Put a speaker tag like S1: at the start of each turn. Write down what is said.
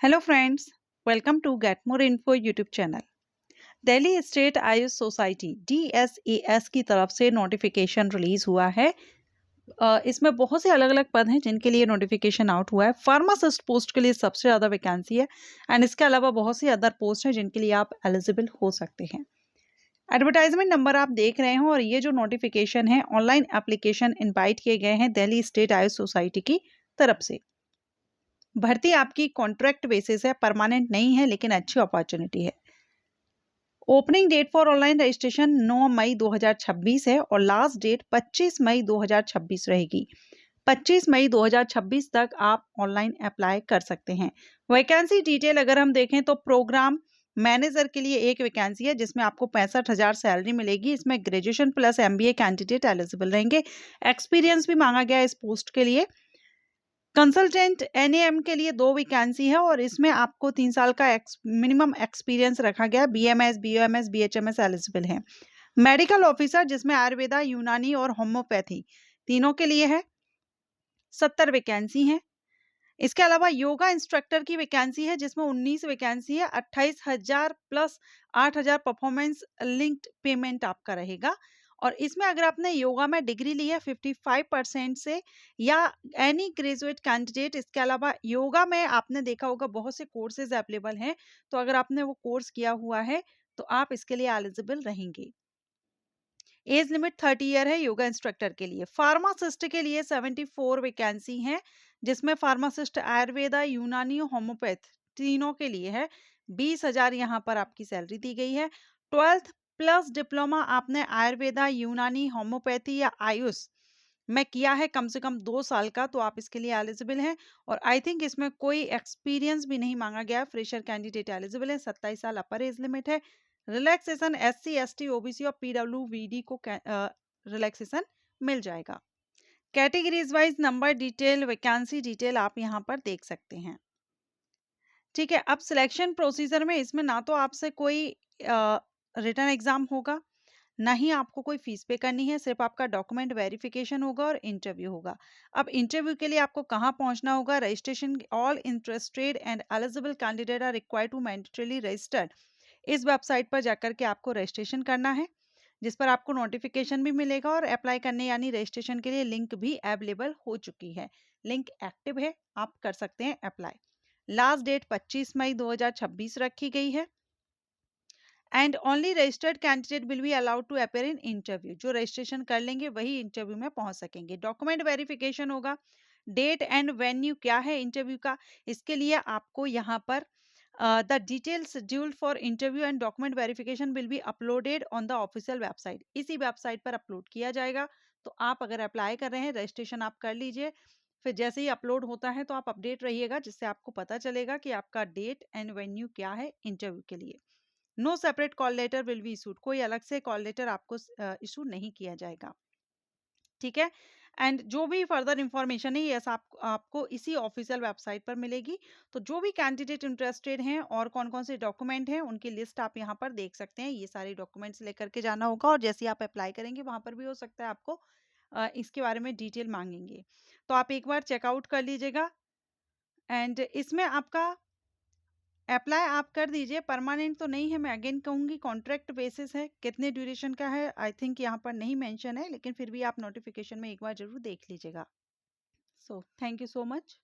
S1: Hello friends, welcome to get more info YouTube channel. Delhi state Ayush society DSAS की तरफ से notification release हुआ है। इसमें बहुत से अलग अलग पद हैं जिनके लिए नोटिफिकेशन आउट हुआ है। फार्मासिस्ट पोस्ट के लिए सबसे ज़्यादा वैकेंसी है एंड इसके अलावा बहुत सी अदर पोस्ट हैं जिनके लिए आप एलिजिबल हो सकते हैं। एडवर्टाइजमेंट नंबर आप देख रहे हो और ये जो नोटिफिकेशन है ऑनलाइन एप्लीकेशन इनवाइट किए गए हैं दिल्ली स्टेट आयुष सोसाइटी की तरफ से। भर्ती आपकी कॉन्ट्रैक्ट बेसिस है, परमानेंट नहीं है, लेकिन अच्छी अपॉर्चुनिटी है। Opening date for online registration 9 मई 2026 है और लास्ट डेट 25 मई 2026 रहेगी। 25 मई 2026 तक आप ऑनलाइन अप्लाई कर सकते हैं। वैकेंसी डिटेल अगर हम देखें तो प्रोग्राम मैनेजर के लिए एक वैकेंसी है जिसमें आपको 65,000 सैलरी मिलेगी। इसमें graduation plus MBA candidate eligible रहेंगे। एक्सपीरियंस भी मांगा गया इस पोस्ट के लिए। कंसल्टेंट NAM के लिए 2 वैकेंसी है और इसमें आपको 3 साल का मिनिमम एक्सपीरियंस रखा गया। BMS, BOMS, BHMS एलिजिबल है। मेडिकल ऑफिसर जिसमें आयुर्वेदा, यूनानी और होम्योपैथी तीनों के लिए है। 70 वैकेंसी है। इसके अलावा योगा इंस्ट्रक्टर की वैकेंसी है जिसमें 19 वैकेंसी है। 28,000 प्लस 8,000 परफॉर्मेंस लिंक्ड पेमेंट आपका रहेगा। और इसमें अगर आपने योगा में डिग्री ली है 55% से या एनी ग्रेजुएट कैंडिडेट, इसके अलावा योगा में आपने देखा होगा बहुत से कोर्सेज अवेलेबल हैं, तो अगर आपने वो कोर्स किया हुआ है तो आप इसके लिए एलिजिबल रहेंगे। एज लिमिट 30 ईयर है योगा इंस्ट्रक्टर के लिए। फार्मासिस्ट के लिए 74 वैकेंसी हैं जिसमें फार्मासिस्ट आयुर्वेदा, यूनानी, होम्योपैथ तीनों के लिए है। 20,000 यहाँ पर आपकी सैलरी दी गई है। 12th प्लस डिप्लोमा आपने आयुर्वेदा, यूनानी, होम्योपैथी या आयुष में किया है कम से कम 2 साल का, तो आप इसके लिए एलिजिबल हैं। और आई थिंक इसमें कोई एक्सपीरियंस भी नहीं मांगा गया। फ्रेशर कैंडिडेट एलिजिबल है। 27 साल अपर एज लिमिट है। रिलैक्सेशन SC, ST, OBC और PWBD को रिलैक्सेशन मिल जाएगा। Categories wise number detail, vacancy detail आप यहाँ पर देख सकते हैं। ठीक है, अब सिलेक्शन प्रोसीजर में इसमें ना तो आपसे कोई रिटन एग्जाम होगा, ना ही आपको कोई फीस पे करनी है। सिर्फ आपका डॉक्यूमेंट वेरिफिकेशन होगा और इंटरव्यू होगा। अब इंटरव्यू के लिए आपको कहाँ पहुंचना होगा? Registration all interested and eligible candidate are required to mandatorily registered. इस वेबसाइट पर जाकर के आपको रजिस्ट्रेशन करना है, जिस पर आपको नोटिफिकेशन भी मिलेगा और अप्लाई करने यानी रजिस्ट्रेशन के लिए लिंक भी अवेलेबल हो चुकी है। लिंक एक्टिव है, आप कर सकते हैं अप्लाई। लास्ट डेट 25 मई 2026 रखी गई है। And only registered candidate will be allowed to appear in interview. जो रजिस्ट्रेशन कर लेंगे वही इंटरव्यू में पहुंच सकेंगे। डॉक्यूमेंट वेरिफिकेशन होगा। डेट एंड वेन्यू क्या है इंटरव्यू का, इसके लिए आपको यहाँ पर the detail scheduled for interview and document verification will be uploaded on the official website. इसी वेबसाइट पर अपलोड किया जाएगा। तो आप अगर अप्लाई कर रहे हैं, रजिस्ट्रेशन आप कर लीजिए। फिर जैसे ही अपलोड होता है तो आप अपडेट रहिएगा, जिससे आपको पता चलेगा कि आपका डेट एंड वेन्यू क्या है इंटरव्यू के लिए। No separate call letter will be issued. कोई अलग से कॉल लेटर आपको इशू नहीं किया जाएगा। ठीक है, एंड जो भी फर्दर इंफॉर्मेशन है ये आपको इसी ऑफिशियल वेबसाइट पर मिलेगी। तो जो भी कैंडिडेट इंटरेस्टेड हैं और कौन कौन से डॉक्यूमेंट हैं उनकी लिस्ट आप यहाँ पर देख सकते हैं। ये सारे डॉक्यूमेंट्स लेकर के जाना होगा और जैसे आप अप्लाई करेंगे वहां पर भी हो सकता है आपको इसके बारे में डिटेल मांगेंगे। तो आप एक बार चेकआउट कर लीजिएगा। एंड इसमें आपका अप्लाई आप कर दीजिए। परमानेंट तो नहीं है, मैं अगेन कहूँगी कॉन्ट्रैक्ट बेसिस है। कितने ड्यूरेशन का है आई थिंक यहाँ पर नहीं मेंशन है, लेकिन फिर भी आप नोटिफिकेशन में एक बार जरूर देख लीजिएगा। So thank you so much.